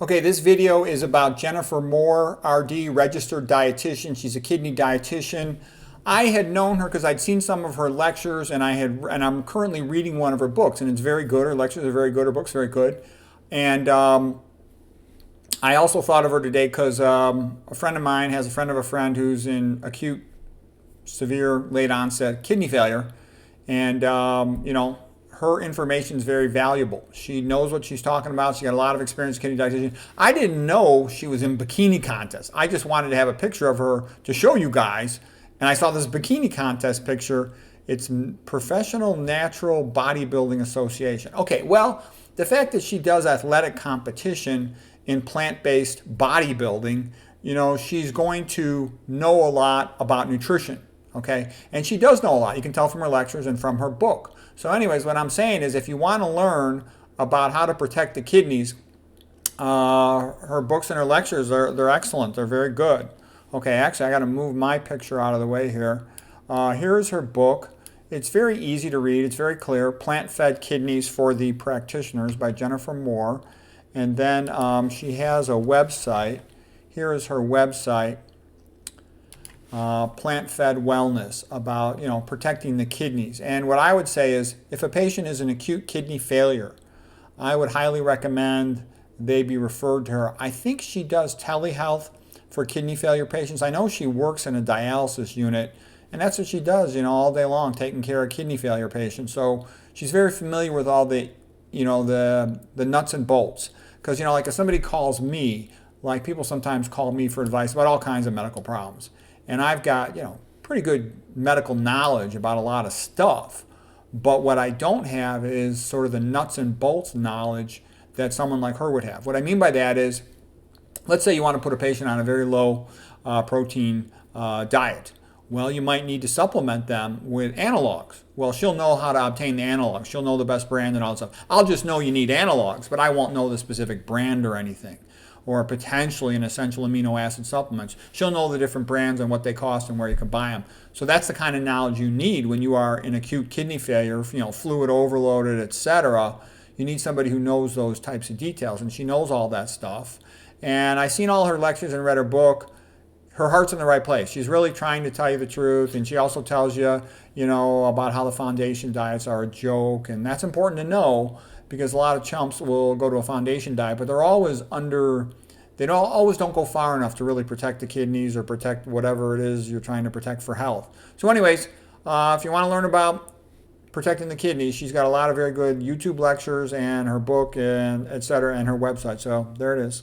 Okay, this video is about Jennifer Moore, RD, registered dietitian. She's a kidney dietitian. I had known her because I'd seen some of her lectures, and I'm currently reading one of her books, and it's very good. Her lectures are very good. Her book's very good. And I also thought of her today because a friend of mine has a friend of a friend who's in acute, severe, late onset kidney failure, and her information is very valuable. She knows what she's talking about. She got a lot of experience kidney dietitian. I didn't know she was in bikini contests. I just wanted to have a picture of her to show you guys. And I saw this bikini contest picture. It's Professional Natural Bodybuilding Association. Okay, well, the fact that she does athletic competition in plant-based bodybuilding, she's going to know a lot about nutrition. Okay, and she does know a lot. You can tell from her lectures and from her book. So anyways, what I'm saying is if you want to learn about how to protect the kidneys, her books and her lectures, they're excellent. They're very good. Okay, actually, I got to move my picture out of the way here. Here's her book. It's very easy to read. It's very clear. Plant-Fed Kidneys for the Practitioners by Jennifer Moore. And then she has a website. Here is her website. Plant-fed wellness, about protecting the kidneys. And what I would say is if a patient is in acute kidney failure, I would highly recommend they be referred to her. I think she does telehealth for kidney failure patients. I know she works in a dialysis unit, and that's what she does all day long, taking care of kidney failure patients. So she's very familiar with all the the nuts and bolts, because like if somebody calls me, like people sometimes call me for advice about all kinds of medical problems. And I've got, pretty good medical knowledge about a lot of stuff. But what I don't have is sort of the nuts and bolts knowledge that someone like her would have. What I mean by that is, let's say you want to put a patient on a very low protein diet. Well, you might need to supplement them with analogs. Well, she'll know how to obtain the analogs. She'll know the best brand and all that stuff. I'll just know you need analogs, but I won't know the specific brand or anything, or potentially an essential amino acid supplements. She'll know the different brands and what they cost and where you can buy them. So that's the kind of knowledge you need when you are in acute kidney failure, fluid overloaded, etc. You need somebody who knows those types of details, and she knows all that stuff. And I've seen all her lectures and read her book. Her heart's in the right place. She's really trying to tell you the truth, and she also tells you, about how the foundation diets are a joke, and that's important to know, because a lot of chumps will go to a foundation diet, but they're always they always don't go far enough to really protect the kidneys or protect whatever it is you're trying to protect for health. So anyways, if you want to learn about protecting the kidneys, she's got a lot of very good YouTube lectures and her book and etc. and her website. So there it is.